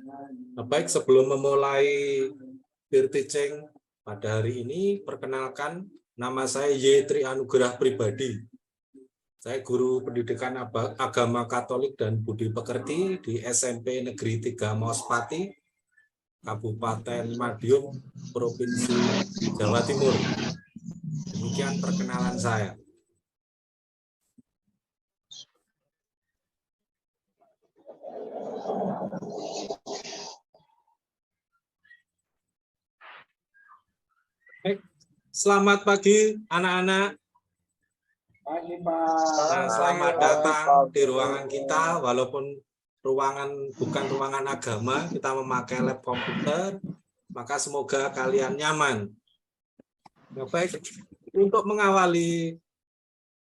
Baik, sebelum memulai peer teaching pada hari ini, perkenalkan nama saya Yetri Anugerah Pribadi. Saya guru pendidikan agama Katolik dan Budi Pekerti di SMP Negeri 3 Maospati, Kabupaten Madiun, Provinsi Jawa Timur. Demikian perkenalan saya. Selamat pagi anak-anak. Pagi, Pak. Nah, selamat datang di ruangan kita, walaupun ruangan bukan ruangan agama, kita memakai lab komputer, maka semoga kalian nyaman. Nah, baik, untuk mengawali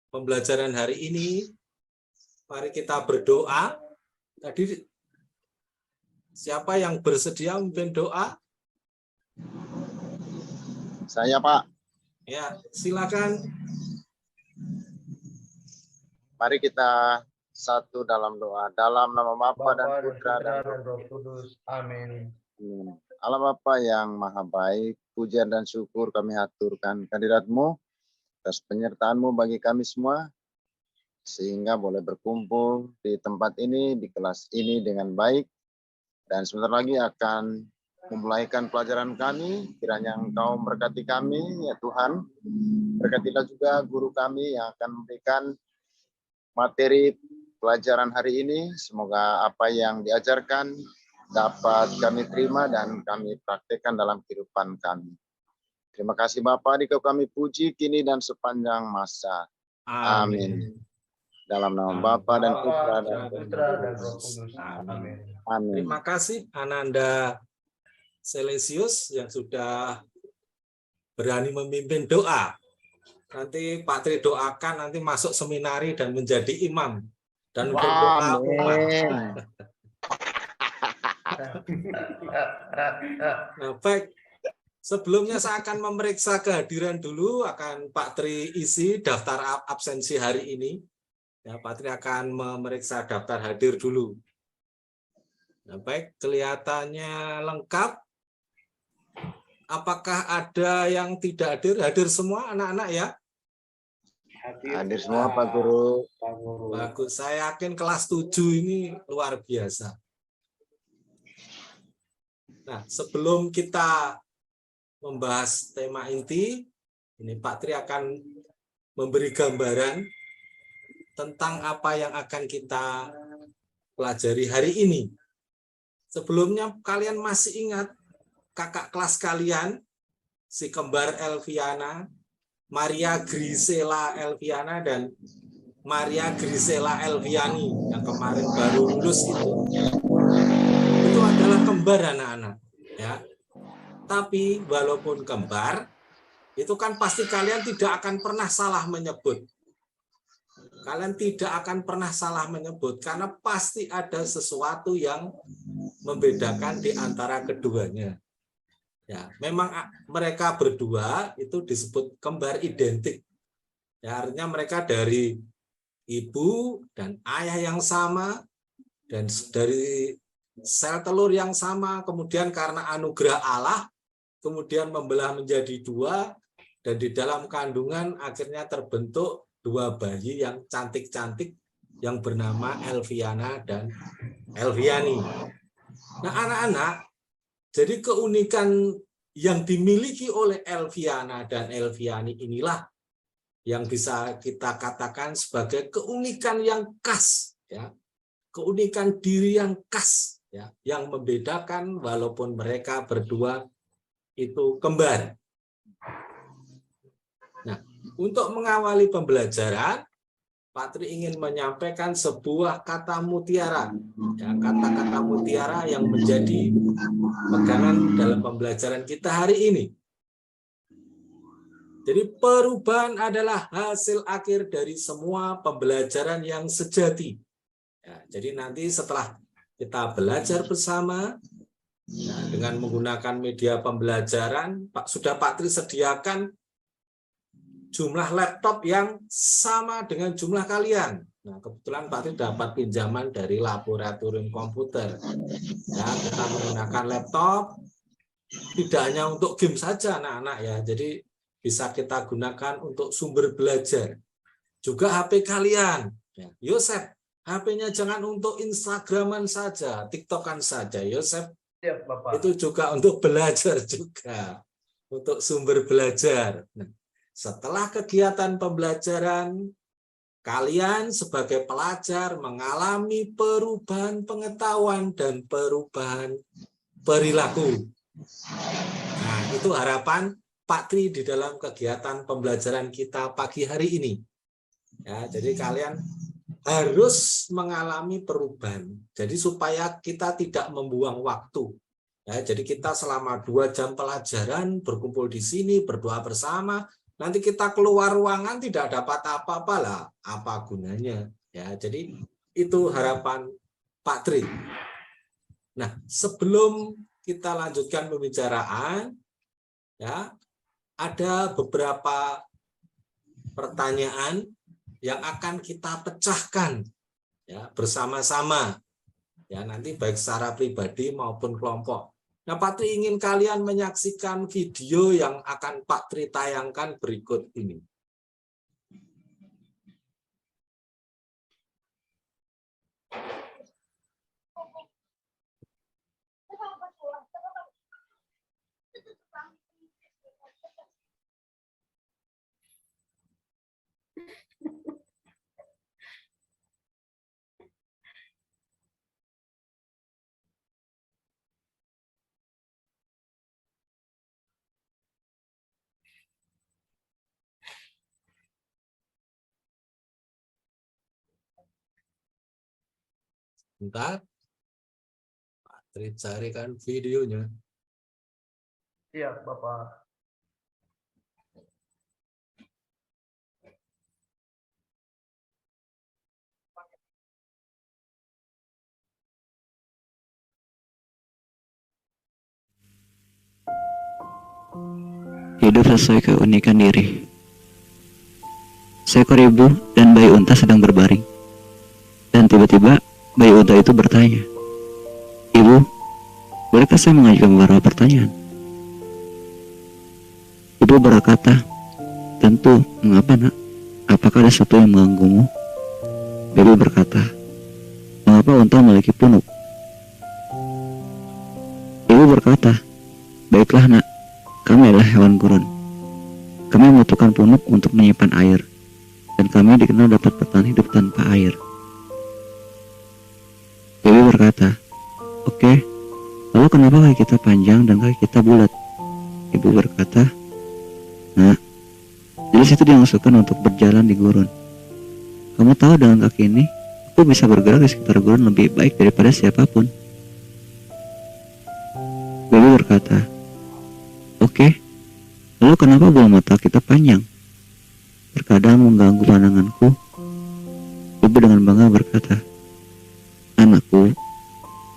pembelajaran hari ini, mari kita berdoa. Tadi siapa yang bersedia memimpin doa? Saya, Pak. Ya, silakan. Mari kita satu dalam doa. Dalam nama Bapa dan Putra dan Roh Kudus. Amin. Allah Bapa yang Maha Baik, pujian dan syukur kami haturkan kehadirat-Mu atas penyertaan-Mu bagi kami semua, sehingga boleh berkumpul di tempat ini, di kelas ini dengan baik. Dan sebentar lagi akan memulaikan pelajaran kami. Kiranya Engkau memberkati kami, ya Tuhan. Berkatilah juga guru kami yang akan memberikan materi pelajaran hari ini. Semoga apa yang diajarkan dapat kami terima dan kami praktekkan dalam kehidupan kami. Terima kasih Bapa, Dikau kami puji kini dan sepanjang masa. Amin. Dalam nama Bapa dan Putra dan Roh Kudus. Amin. Amin. Terima kasih Ananda Selesius yang sudah berani memimpin doa. Nanti Pak Tri doakan nanti masuk seminari dan menjadi imam dan berdoa umat. Nah, baik. Sebelumnya saya akan memeriksa kehadiran dulu, akan Pak Tri isi daftar absensi hari ini. Ya, Pak Tri akan memeriksa daftar hadir dulu. Nah, baik, kelihatannya lengkap. Apakah ada yang tidak hadir? Hadir semua anak-anak ya? Hadir semua Pak Guru. Bagus, saya yakin kelas 7 ini luar biasa. Nah, sebelum kita membahas tema inti, ini Pak Tri akan memberi gambaran tentang apa yang akan kita pelajari hari ini. Sebelumnya kalian masih ingat kakak kelas kalian, si kembar Elviana, Maria Grisela Elviana dan Maria Grisela Elviani yang kemarin baru lulus itu adalah kembar anak-anak, ya. Tapi walaupun kembar, itu kan pasti kalian tidak akan pernah salah menyebut. Kalian tidak akan pernah salah menyebut karena pasti ada sesuatu yang membedakan di antara keduanya. Ya, memang mereka berdua itu disebut kembar identik. Ya, artinya mereka dari ibu dan ayah yang sama dan dari sel telur yang sama, kemudian karena anugerah Allah kemudian membelah menjadi dua dan di dalam kandungan akhirnya terbentuk dua bayi yang cantik-cantik yang bernama Elviana dan Elviani. Nah, anak-anak, jadi keunikan yang dimiliki oleh Elviana dan Elviani inilah yang bisa kita katakan sebagai keunikan yang khas, ya, keunikan diri yang khas, ya, yang membedakan walaupun mereka berdua itu kembar. Nah, untuk mengawali pembelajaran, Pak Tri ingin menyampaikan sebuah kata mutiara, ya, kata-kata mutiara yang menjadi pegangan dalam pembelajaran kita hari ini. Jadi perubahan adalah hasil akhir dari semua pembelajaran yang sejati. Ya, jadi nanti setelah kita belajar bersama, ya, dengan menggunakan media pembelajaran, sudah Pak Tri sediakan jumlah laptop yang sama dengan jumlah kalian. Nah, kebetulan Pak Tri dapat pinjaman dari laboratorium komputer. Ya, kita menggunakan laptop, tidak hanya untuk game saja anak-anak ya. Jadi bisa kita gunakan untuk sumber belajar. Juga HP kalian. Ya, Yosef, HP-nya jangan untuk Instagraman saja, TikTokan saja. Yosef, Siap, Bapak. itu juga untuk belajar juga. Untuk sumber belajar. Nah, setelah kegiatan pembelajaran, kalian sebagai pelajar mengalami perubahan pengetahuan dan perubahan perilaku. Nah, itu harapan Pak Tri di dalam kegiatan pembelajaran kita pagi hari ini. Ya, jadi kalian harus mengalami perubahan. Jadi supaya kita tidak membuang waktu. Ya, jadi kita selama 2 jam pelajaran berkumpul di sini, berdoa bersama, nanti kita keluar ruangan tidak dapat apa-apa lah, apa gunanya? Ya, jadi itu harapan Pak Tri. Nah, sebelum kita lanjutkan pembicaraan, ya, ada beberapa pertanyaan yang akan kita pecahkan ya bersama-sama. Ya, nanti baik secara pribadi maupun kelompok. Nah, Pak Tri ingin kalian menyaksikan video yang akan Pak Tri tayangkan berikut ini. Bentar, Pak Tri carikan videonya. Siap, Bapak. Hidup sesuai keunikan diri. Seekor ibu dan bayi unta sedang berbaring. Dan tiba-tiba bayi unta itu bertanya, "Ibu, bolehkah saya mengajukan beberapa pertanyaan?" Ibu berkata, "Tentu, mengapa nak? Apakah ada sesuatu yang mengganggumu?" Bayi berkata, "Mengapa unta memiliki punuk?" Ibu berkata, "Baiklah nak, kami adalah hewan gurun. Kami membutuhkan punuk untuk menyimpan air, dan kami dikenal dapat bertahan hidup tanpa air." Baby berkata, "Oke, lalu kenapa kaki kita panjang dan kaki kita bulat?" Ibu berkata, "Nah, jelas itu dimaksudkan untuk berjalan di gurun. Kamu tahu dengan kaki ini, aku bisa bergerak di sekitar gurun lebih baik daripada siapapun." Baby berkata, "Oke, lalu kenapa bola mata kita panjang? Terkadang mengganggu pandanganku." Ibu dengan bangga berkata, "Anakku,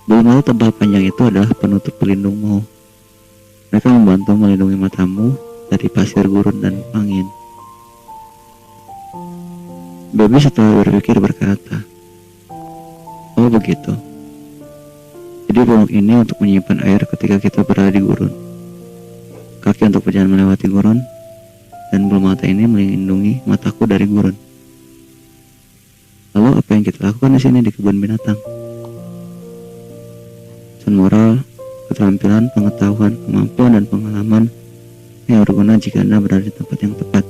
bulu mata tebal panjang itu adalah penutup pelindungmu. Mereka membantu melindungi matamu dari pasir gurun dan angin." Baby setelah berpikir berkata, "Oh begitu. Jadi bulung ini untuk menyimpan air ketika kita berada di gurun. Kaki untuk berjalan melewati gurun, dan bulu mata ini melindungi mataku dari gurun. Lalu apa yang kita lakukan di sini di kebun binatang?" Pesan moral, keterampilan, pengetahuan, kemampuan, dan pengalaman yang berguna jika Anda berada di tempat yang tepat.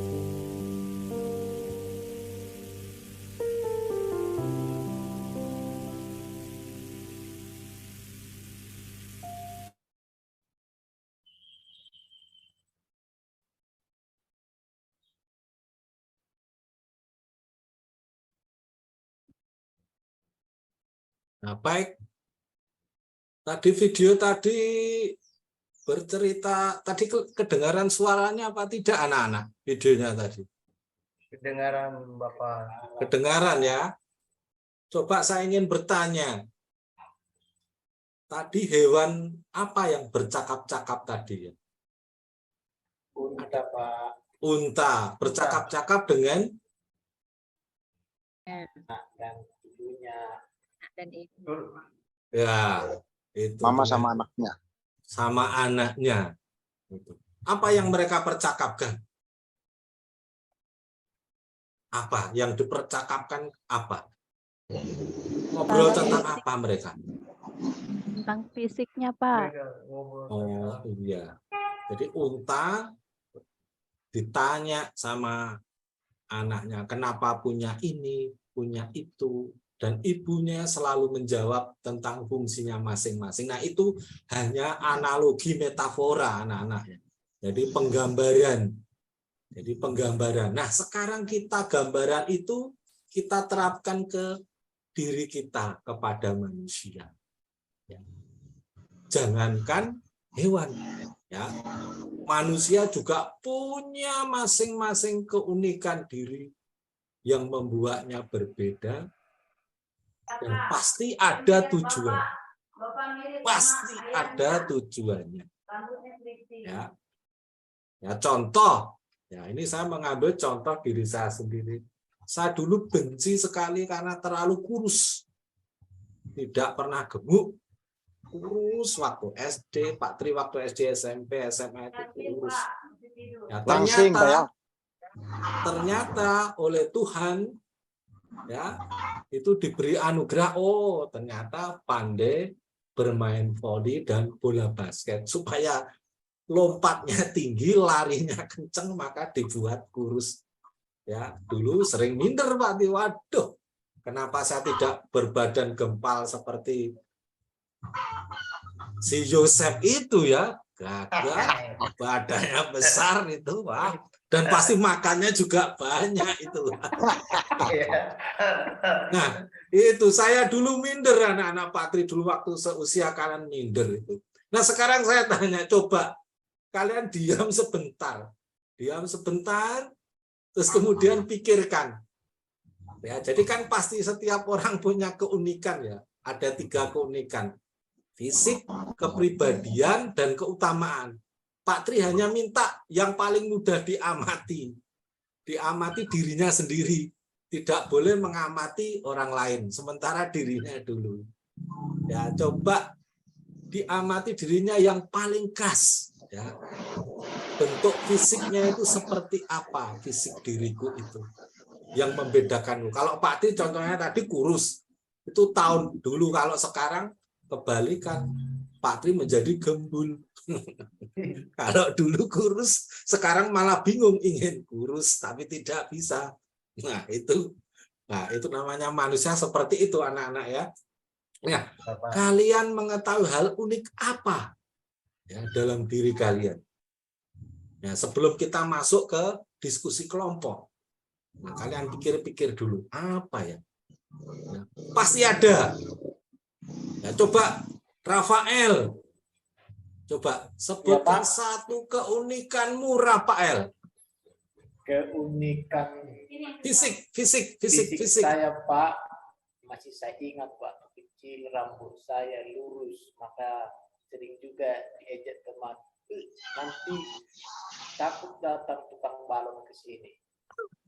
Nah, baik. Tadi video tadi bercerita, tadi kedengaran suaranya apa tidak anak-anak? Videonya tadi. Kedengaran, Bapak. Kedengaran ya. Coba saya ingin bertanya. Tadi hewan apa yang bercakap-cakap tadi? Unta, Pak. Unta. Bercakap-cakap dengan dan ibunya. Dan ibu. Ya, itu Mama dengan- sama anaknya. sama anaknya. Apa yang mereka percakapkan? Apa yang dipercakapkan? Apa? Ngobrol tentang apa mereka? Tentang fisiknya, Pak. Mereka ngobrol Oh tentang iya. Jadi unta ditanya sama anaknya, kenapa punya ini, punya itu, dan ibunya selalu menjawab tentang fungsinya masing-masing. Nah, itu hanya analogi metafora anak-anaknya. Jadi penggambaran. Jadi penggambaran. Nah, sekarang kita gambaran itu kita terapkan ke diri kita, kepada manusia. Ya. Jangankan hewan, ya. Manusia juga punya masing-masing keunikan diri yang membuatnya berbeda, dan pasti ada tujuan. Pasti ada tujuannya. Ya. Ya, contoh. Ya, ini saya mengambil contoh diri saya sendiri. Saya dulu benci sekali karena terlalu kurus. Tidak pernah gemuk. Kurus waktu SD, Pak Tri waktu SD, SMP, SMA itu kurus. Ya, Langsing, Pak, ya. ternyata oleh Tuhan, ya, itu diberi anugerah. Oh, ternyata pandai bermain voli dan bola basket, supaya lompatnya tinggi, larinya kenceng, maka dibuat kurus. Ya, dulu sering minder, Pak. Waduh, kenapa saya tidak berbadan gempal seperti si Yosef itu, ya? Gagah, badannya besar itu, Pak. Dan pasti makannya juga banyak itu. Nah, itu saya dulu minder, anak-anak Pak Tri dulu waktu seusia kalian minder itu. Nah, sekarang saya tanya, coba kalian diam sebentar, terus kemudian pikirkan. Ya, jadi kan pasti setiap orang punya keunikan, ya. Ada 3 keunikan: fisik, kepribadian, dan keutamaan. Pak Tri hanya minta yang paling mudah diamati. Diamati dirinya sendiri. Tidak boleh mengamati orang lain, sementara dirinya dulu. Ya, coba diamati dirinya yang paling khas. Ya. Bentuk fisiknya itu seperti apa, fisik diriku itu yang membedakan. Kalau Pak Tri contohnya tadi kurus, itu tahun dulu. Kalau sekarang kebalikan, Pak Tri menjadi gembul. Kalau dulu kurus, sekarang malah bingung ingin kurus tapi tidak bisa. Nah, itu namanya manusia seperti itu, anak-anak, ya. Nah, kalian mengetahui hal unik apa, ya, dalam diri kalian? Nah, sebelum kita masuk ke diskusi kelompok, nah, kalian pikir-pikir dulu, apa ya? Nah, pasti ada. Ya, coba Rafael, coba sebutkan satu keunikanmu, Rafael. Keunikan Fisik. saya, Pak, masih saya ingat waktu kecil rambut saya lurus, maka sering juga diejek teman. Nanti takut datang tukang balon ke sini.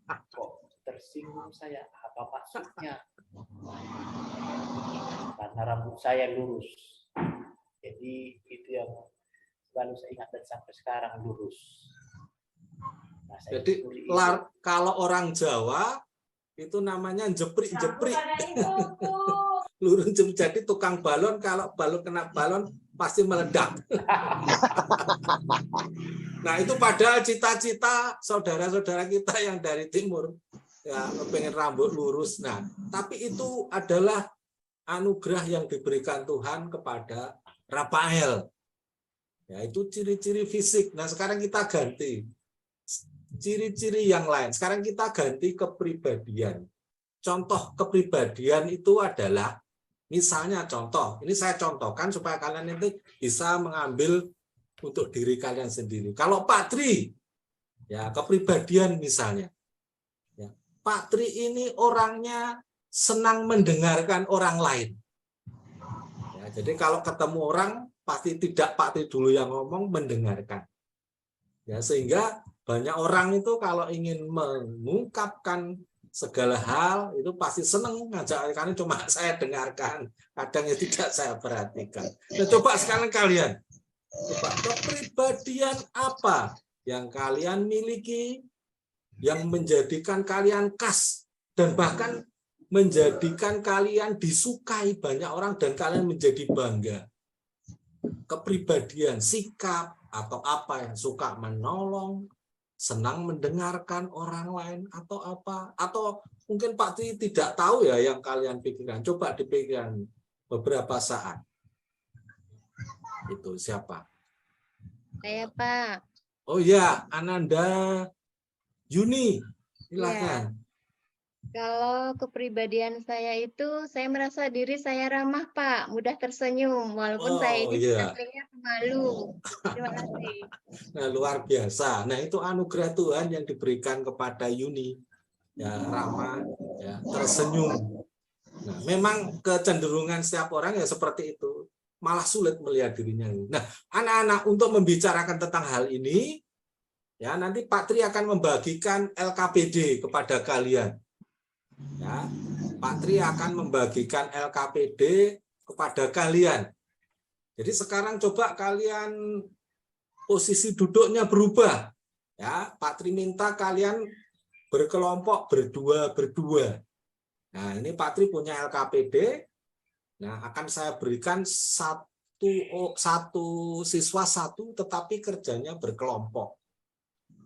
Kok tersinggung saya? Apa maksudnya? Karena rambut saya lurus. Jadi itu yang selalu saya ingat dan sampai sekarang lurus. Nah, Jadi kalau orang Jawa itu namanya jeprik. Lurus. Jadi tukang balon, kalau balon kena balon pasti meledak. Nah, itu padahal cita-cita saudara-saudara kita yang dari timur, ya, pengen rambut lurus. Nah, tapi itu adalah anugerah yang diberikan Tuhan kepada Rafael. Ya, itu ciri-ciri fisik. Nah, sekarang kita ganti ciri-ciri yang lain. Sekarang kita ganti kepribadian. Contoh kepribadian itu adalah, misalnya contoh, ini saya contohkan supaya kalian nanti bisa mengambil untuk diri kalian sendiri. Kalau Pak Tri, ya, kepribadian misalnya, ya, Pak Tri ini orangnya senang mendengarkan orang lain. Ya, jadi kalau ketemu orang, pasti tidak Pak Tri dulu yang ngomong, mendengarkan. Ya, sehingga banyak orang itu kalau ingin mengungkapkan segala hal itu pasti seneng ngajak kalian, cuma saya dengarkan, kadang ya tidak saya perhatikan. Nah, coba sekarang kalian, coba kepribadian apa yang kalian miliki yang menjadikan kalian khas dan bahkan menjadikan kalian disukai banyak orang dan kalian menjadi bangga. Kepribadian, sikap, atau apa yang suka menolong, senang mendengarkan orang lain, atau apa, atau mungkin Pak Tri tidak tahu ya yang kalian pikirkan. Coba dipikirkan beberapa saat. Itu siapa? Saya, Pak. Oh ya, Ananda Yuni, silakan. Kalau kepribadian saya itu, saya merasa diri saya ramah, Pak. Mudah tersenyum, walaupun saya Oh ini iya, aslinya pemalu. Terima kasih. nah, luar biasa. Nah, itu anugerah Tuhan yang diberikan kepada Yuni. Ya, ramah, ya, tersenyum. Nah, memang kecenderungan setiap orang ya seperti itu. Malah sulit melihat dirinya. Nah, anak-anak, untuk membicarakan tentang hal ini, ya nanti Pak Tri akan membagikan LKPD kepada kalian. Ya, Pak Tri akan membagikan LKPD kepada kalian. Jadi sekarang coba kalian posisi duduknya berubah. Ya, Pak Tri minta kalian berkelompok berdua-berdua. Nah, ini Pak Tri punya LKPD. Nah, akan saya berikan satu siswa satu, tetapi kerjanya berkelompok.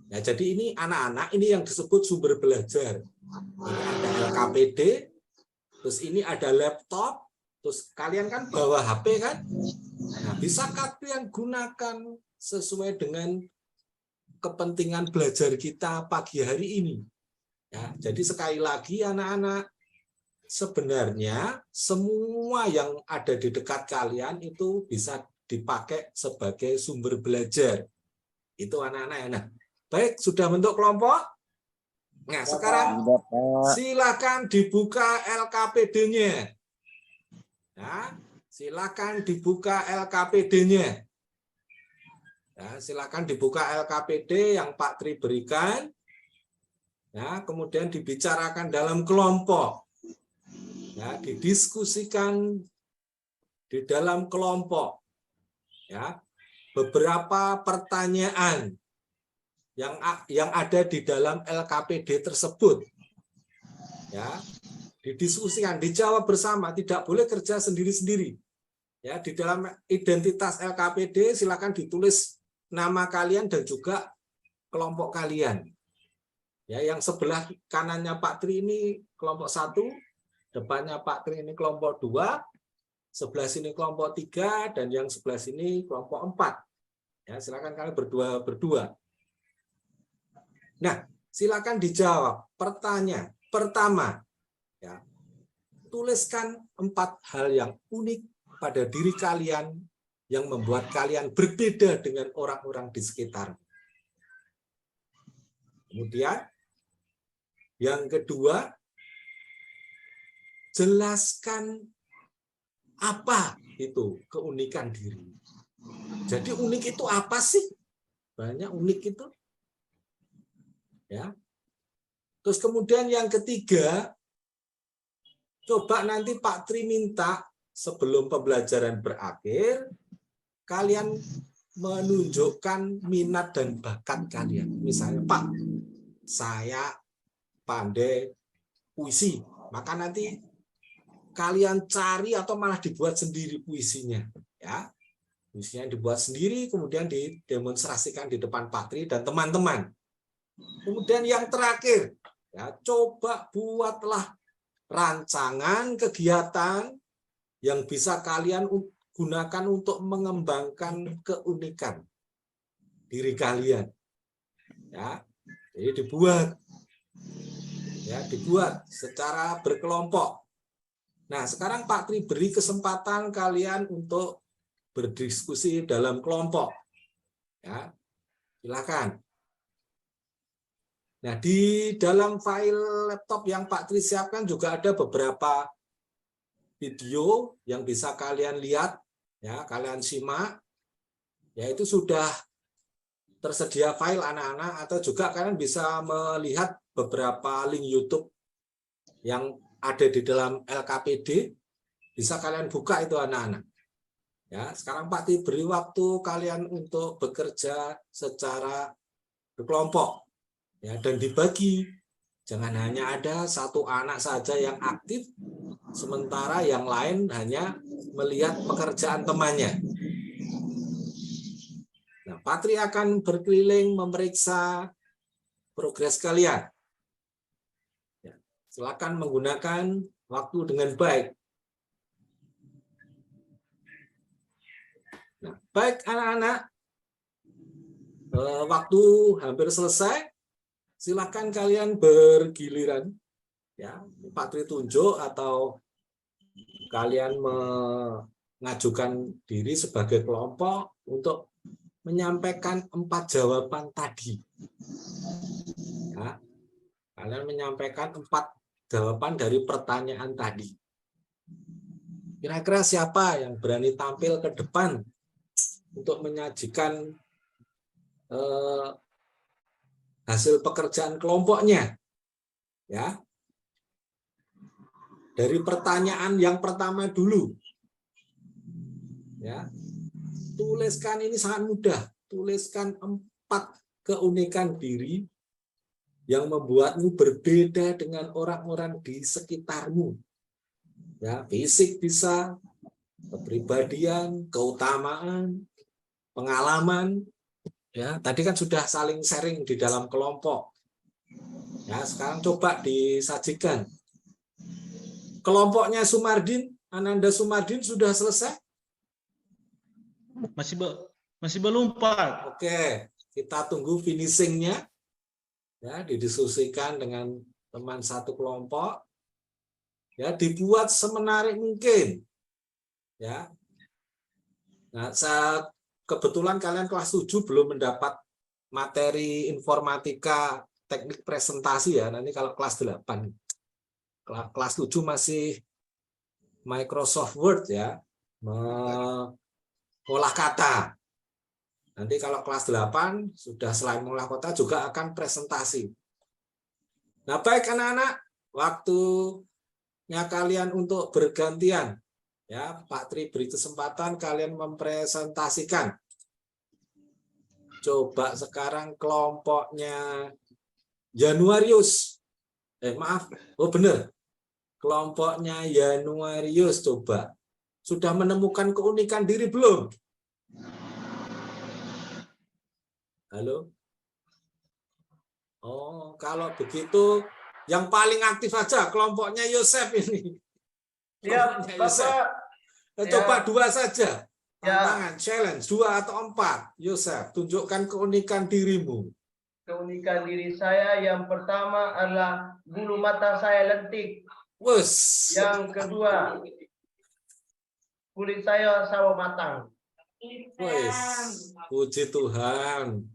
Nah, jadi ini anak-anak, ini yang disebut sumber belajar. Ini ada LKPD, terus ini ada laptop, terus kalian kan bawa HP kan? Nah, bisa kalian gunakan sesuai dengan kepentingan belajar kita pagi hari ini. Ya, jadi sekali lagi anak-anak, sebenarnya semua yang ada di dekat kalian itu bisa dipakai sebagai sumber belajar. Itu anak-anak ya. Nah, baik, sudah bentuk kelompok? Nah, sekarang silakan dibuka LKPD-nya. Ya, silakan dibuka LKPD-nya. Ya, silakan dibuka LKPD yang Pak Tri berikan. Ya, kemudian dibicarakan dalam kelompok. Ya, didiskusikan di dalam kelompok. Ya, beberapa pertanyaan yang ada di dalam LKPD tersebut, ya, didiskusikan, dijawab bersama, tidak boleh kerja sendiri-sendiri. Ya, di dalam identitas LKPD silakan ditulis nama kalian dan juga kelompok kalian. Ya, yang sebelah kanannya Pak Tri ini kelompok 1, depannya Pak Tri ini kelompok 2, sebelah sini kelompok 3, dan yang sebelah sini kelompok 4. Ya, silakan kalian berdua. Nah, silakan dijawab. Pertanyaan pertama, ya, tuliskan 4 hal yang unik pada diri kalian yang membuat kalian berbeda dengan orang-orang di sekitar. Kemudian, yang kedua, jelaskan apa itu keunikan diri. Jadi unik itu apa sih? Banyak unik itu. Ya. Terus kemudian yang ketiga, coba nanti Pak Tri minta sebelum pembelajaran berakhir, kalian menunjukkan minat dan bakat kalian. Misalnya, Pak, saya pandai puisi, maka nanti kalian cari atau malah dibuat sendiri puisinya. Ya, puisinya dibuat sendiri, kemudian didemonstrasikan di depan Pak Tri dan teman-teman. Kemudian yang terakhir, ya, coba buatlah rancangan kegiatan yang bisa kalian gunakan untuk mengembangkan keunikan diri kalian. Ya, jadi dibuat secara berkelompok. Nah, sekarang Pak Tri beri kesempatan kalian untuk berdiskusi dalam kelompok. Ya, silakan. Nah, di dalam file laptop yang Pak Tri siapkan juga ada beberapa video yang bisa kalian lihat, ya, kalian simak. Ya, itu sudah tersedia file anak-anak, atau juga kalian bisa melihat beberapa link YouTube yang ada di dalam LKPD, bisa kalian buka itu anak-anak. Ya, sekarang Pak Tri beri waktu kalian untuk bekerja secara berkelompok, ya, dan dibagi. Jangan hanya ada satu anak saja yang aktif, sementara yang lain hanya melihat pekerjaan temannya. Nah, Pak Tri akan berkeliling memeriksa progres kalian. Ya, silakan menggunakan waktu dengan baik. Nah, baik anak-anak, waktu hampir selesai. Silakan kalian bergiliran, ya, Pak Tri tunjuk atau kalian mengajukan diri sebagai kelompok untuk menyampaikan 4 jawaban tadi. Ya, kalian menyampaikan 4 jawaban dari pertanyaan tadi. Kira-kira siapa yang berani tampil ke depan untuk menyajikan hasil pekerjaan kelompoknya, ya. Dari pertanyaan yang pertama dulu, ya. Tuliskan, ini sangat mudah. Tuliskan 4 keunikan diri yang membuatmu berbeda dengan orang-orang di sekitarmu. Ya, fisik bisa, kepribadian, keutamaan, pengalaman. Ya, tadi kan sudah saling sharing di dalam kelompok. Ya, sekarang coba disajikan. Kelompoknya Sumardin, Ananda Sumardin sudah selesai? Masih belum, Pak. Oke, kita tunggu finishingnya. Ya, didiskusikan dengan teman satu kelompok. Ya, dibuat semenarik mungkin. Ya. Nah, kebetulan kalian kelas 7 belum mendapat materi informatika teknik presentasi ya. Nanti kalau kelas 8. Kelas 7 masih Microsoft Word ya. Mengolah kata. Nanti kalau kelas 8 sudah selain mengolah kata juga akan presentasi. Nah, baik anak-anak, waktunya kalian untuk bergantian. Ya, Pak Tri beri kesempatan kalian mempresentasikan. Coba sekarang kelompoknya Januarius. Maaf, oh benar. Kelompoknya Januarius coba. Sudah menemukan keunikan diri belum? Halo? Oh, kalau begitu yang paling aktif aja kelompoknya Yosef ini. Ya, Bapak. Coba 2 saja. Ya. Tantangan, challenge, 2 atau 4. Yosef, tunjukkan keunikan dirimu. Keunikan diri saya yang pertama adalah bulu mata saya lentik. Wes. Yang kedua, kulit saya sawo matang. Wes. Puji Tuhan.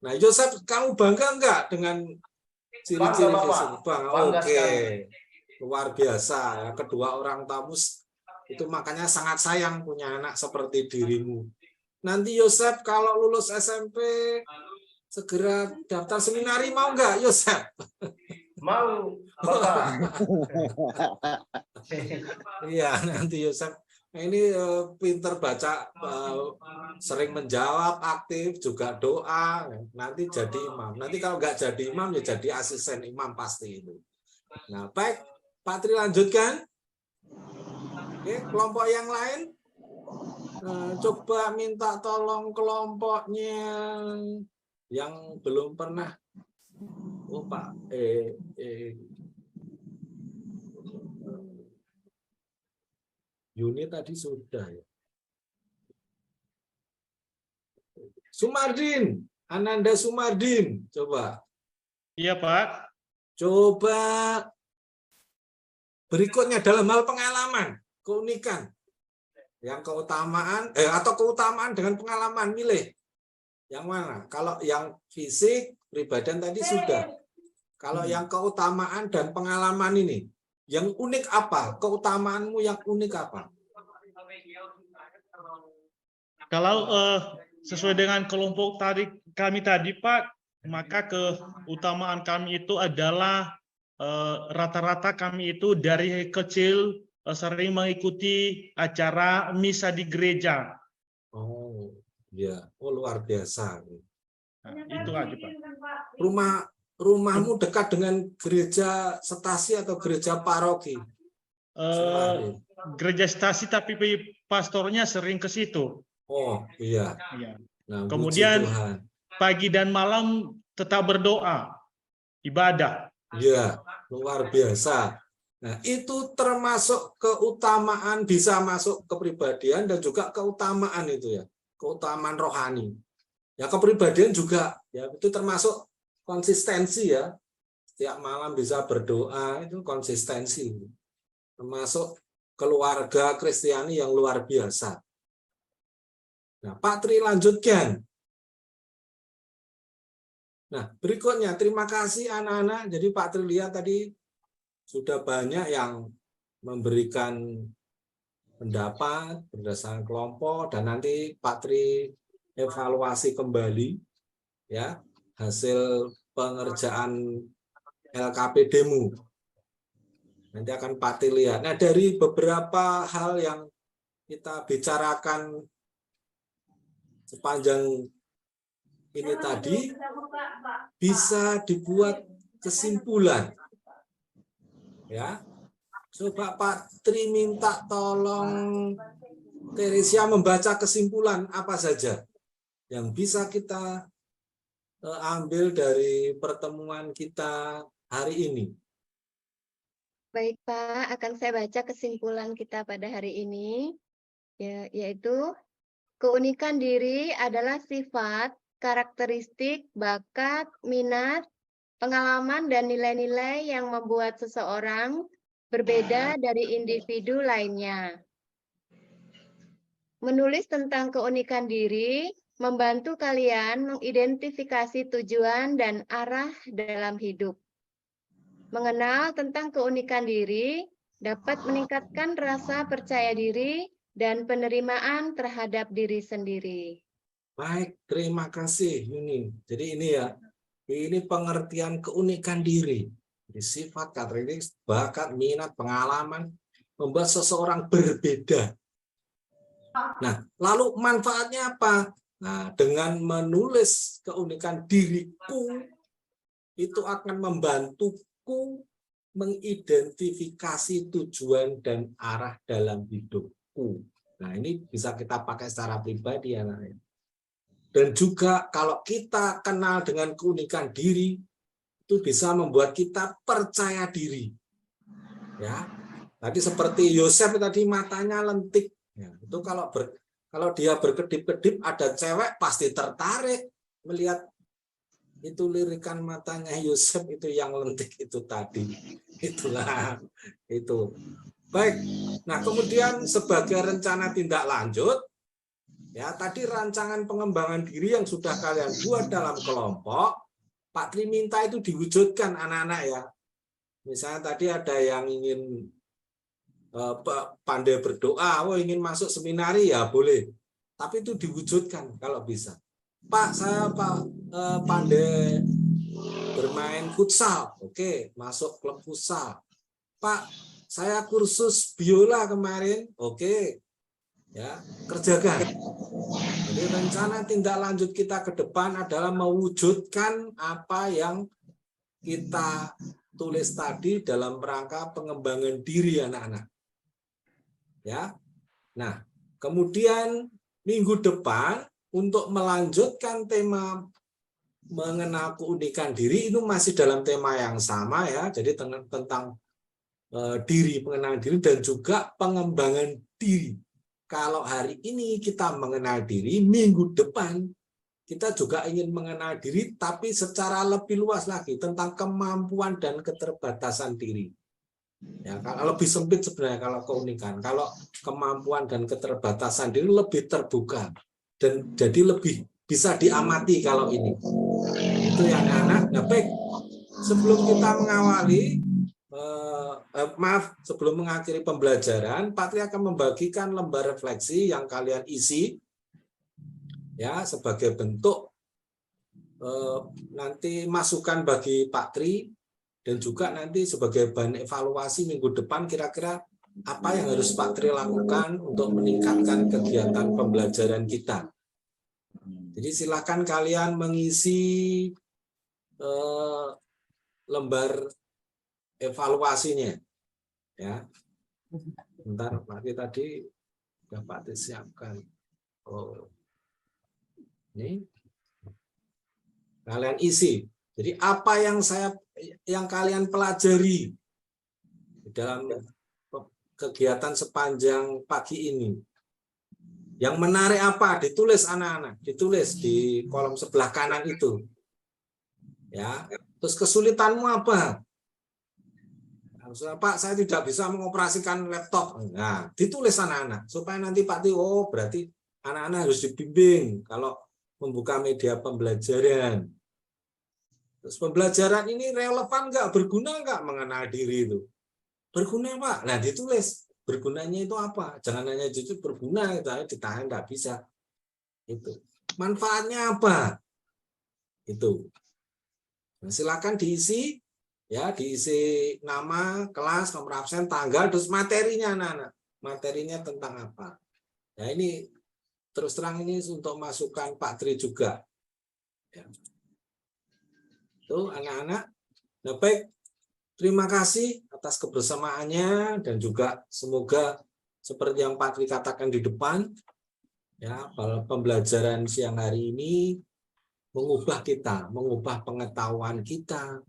Nah, Yosef, kamu bangga enggak dengan ciri-ciri fisik? Bangga. Oke. Luar biasa ya, kedua orang tamu itu makanya sangat sayang punya anak seperti dirimu. Nanti Yosef kalau lulus SMP segera daftar seminari, mau nggak Yosef? Mau, Bapak. Iya, nanti Yosef ini pinter baca, sering menjawab, aktif, juga doa, nanti jadi imam. Nanti kalau nggak jadi imam ya jadi asisten imam pasti itu. Nah, baik. Pak Tri lanjutkan. Oke, kelompok yang lain. Coba minta tolong kelompoknya yang belum pernah. Oh Pak, Yuni tadi sudah ya. Sumardin, Ananda Sumardin, coba. Iya, Pak. Coba berikutnya dalam hal pengalaman, keunikan, yang keutamaan atau keutamaan dengan pengalaman, milih yang mana? Kalau yang fisik, pribadian tadi sudah. Kalau yang keutamaan dan pengalaman ini, yang unik apa? Keutamaanmu yang unik apa? Kalau sesuai dengan kelompok kami tadi, Pak, maka keutamaan kami itu adalah rata-rata kami itu dari kecil sering mengikuti acara misa di gereja. Oh, ya. Oh, luar biasa. Nah, itu aja, Pak. Rumahmu dekat dengan gereja stasi atau gereja paroki? Gereja stasi, tapi pastornya sering ke situ. Oh, iya. Iya. Nah, Kemudian puji Tuhan. pagi dan malam tetap berdoa, ibadah. Ya, luar biasa. Nah, itu termasuk keutamaan, bisa masuk kepribadian dan juga keutamaan itu ya, keutamaan rohani. Ya, kepribadian juga, ya itu termasuk konsistensi ya. Setiap malam bisa berdoa, itu konsistensi. Termasuk keluarga Kristiani yang luar biasa. Nah, Pak Tri lanjutkan. Nah, berikutnya, terima kasih anak-anak. Jadi Pak Tri lihat tadi sudah banyak yang memberikan pendapat berdasarkan kelompok, dan nanti Pak Tri evaluasi kembali ya hasil pengerjaan LKPD-mu. Nanti akan Pak Tri lihat. Nah, dari beberapa hal yang kita bicarakan sepanjang ini tadi, bisa dibuat kesimpulan. Ya, coba Pak Tri minta tolong Teresia membaca kesimpulan apa saja yang bisa kita ambil dari pertemuan kita hari ini. Baik Pak, akan saya baca kesimpulan kita pada hari ini, yaitu keunikan diri adalah sifat, karakteristik, bakat, minat, pengalaman, dan nilai-nilai yang membuat seseorang berbeda dari individu lainnya. Menulis tentang keunikan diri membantu kalian mengidentifikasi tujuan dan arah dalam hidup. Mengenal tentang keunikan diri dapat meningkatkan rasa percaya diri dan penerimaan terhadap diri sendiri. Baik, terima kasih Yuni. Jadi ini ya, ini pengertian keunikan diri. Jadi sifat, karakteristik, bakat, minat, pengalaman membuat seseorang berbeda. Nah, lalu manfaatnya apa? Nah, dengan menulis keunikan diriku, itu akan membantuku mengidentifikasi tujuan dan arah dalam hidupku. Nah, ini bisa kita pakai secara pribadi ya. Dan juga kalau kita kenal dengan keunikan diri, itu bisa membuat kita percaya diri. Ya, tadi seperti Yosef tadi matanya lentik. Ya, itu kalau dia berkedip-kedip, ada cewek pasti tertarik melihat itu lirikan matanya Yosef itu yang lentik itu tadi. Itulah itu. Baik. Nah, kemudian sebagai rencana tindak lanjut, ya, tadi rancangan pengembangan diri yang sudah kalian buat dalam kelompok, Pak Tri minta itu diwujudkan anak-anak ya. Misalnya tadi ada yang ingin pandai berdoa, ingin masuk seminari ya boleh. Tapi itu diwujudkan kalau bisa. Pak, saya pandai bermain futsal, oke, masuk klub futsal. Pak, saya kursus biola kemarin, oke. Ya, kerjakan. Jadi rencana tindak lanjut kita ke depan adalah mewujudkan apa yang kita tulis tadi dalam rangka pengembangan diri anak-anak. Ya. Nah, kemudian minggu depan untuk melanjutkan tema mengenal keunikan diri, itu masih dalam tema yang sama ya. Jadi tentang diri, pengenalan diri dan juga pengembangan diri. Kalau hari ini kita mengenal diri, minggu depan kita juga ingin mengenal diri, tapi secara lebih luas lagi tentang kemampuan dan keterbatasan diri. Ya, kalau lebih sempit sebenarnya kalau keunikan, kalau kemampuan dan keterbatasan diri lebih terbuka dan jadi lebih bisa diamati kalau ini. Itu yang anak. Nah, baik. Sebelum kita mengawali. Sebelum mengakhiri pembelajaran, Pak Tri akan membagikan lembar refleksi yang kalian isi ya sebagai bentuk nanti masukan bagi Pak Tri, dan juga nanti sebagai bahan evaluasi minggu depan kira-kira apa yang harus Pak Tri lakukan untuk meningkatkan kegiatan pembelajaran kita. Jadi silakan kalian mengisi lembar evaluasinya, ya. Bentar, Pak Tri tadi sudah Pak Tri siapkan. Oh, ini kalian isi. Jadi apa yang kalian pelajari dalam kegiatan sepanjang pagi ini? Yang menarik apa? Ditulis anak-anak, ditulis di kolom sebelah kanan itu. Ya, terus kesulitanmu apa? Pak, saya tidak bisa mengoperasikan laptop. Nah, ditulis anak-anak supaya nanti Pak Tri, oh berarti anak-anak harus dibimbing kalau membuka media pembelajaran. Terus pembelajaran ini relevan nggak, berguna nggak mengenal diri itu? Berguna, Pak. Nah, ditulis bergunanya itu apa? Jangan hanya jujur berguna, ditahan nggak bisa. Itu. Manfaatnya apa? Itu. Nah, silakan diisi, ya, diisi nama, kelas, nomor absen, tanggal, terus materinya, anak-anak. Materinya tentang apa? Nah, ini terus terang ini untuk masukan Pak Tri juga. Ya. Itu anak-anak. Nah, baik, terima kasih atas kebersamaannya dan juga semoga seperti yang Pak Tri katakan di depan, ya, pembelajaran siang hari ini mengubah kita, mengubah pengetahuan kita,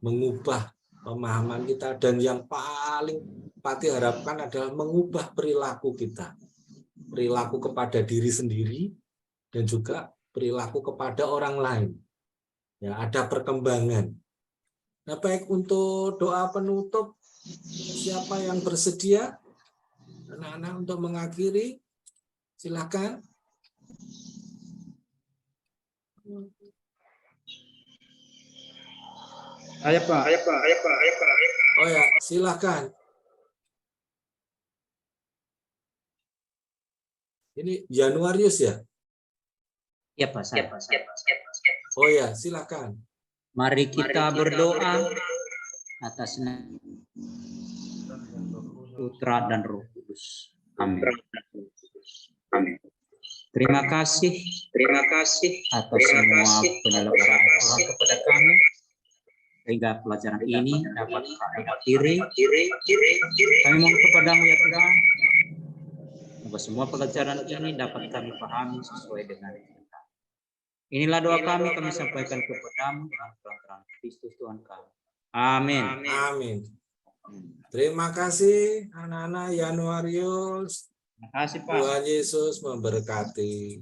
mengubah pemahaman kita, dan yang paling Pak Tri harapkan adalah mengubah perilaku kita, perilaku kepada diri sendiri dan juga perilaku kepada orang lain. Ya, ada perkembangan. Nah, baik, untuk doa penutup, siapa yang bersedia? Anak-anak untuk mengakhiri, silakan. Ayo Pak. Oh ya, silakan. Ini Januarius ya? Ya Pak, saya. Oh ya, silakan. Mari kita berdoa atas nama Putra dan Roh Kudus. Amin. Terima kasih atas semua penyelenggaraan Tuhan kepada kami, sehingga pelajaran ini dapat kami akhiri. Kami mohon kepadamu ya Tuhan, semoga semua pelajaran ini dapat kami pahami sesuai dengan kita. Inilah doa kami sampaikan kepadamu dengan perantaraan Kristus Tuhan kami. Amin. Amin. Terima kasih anak-anak Januarius. Terima kasih Pak. Tuhan Yesus memberkati.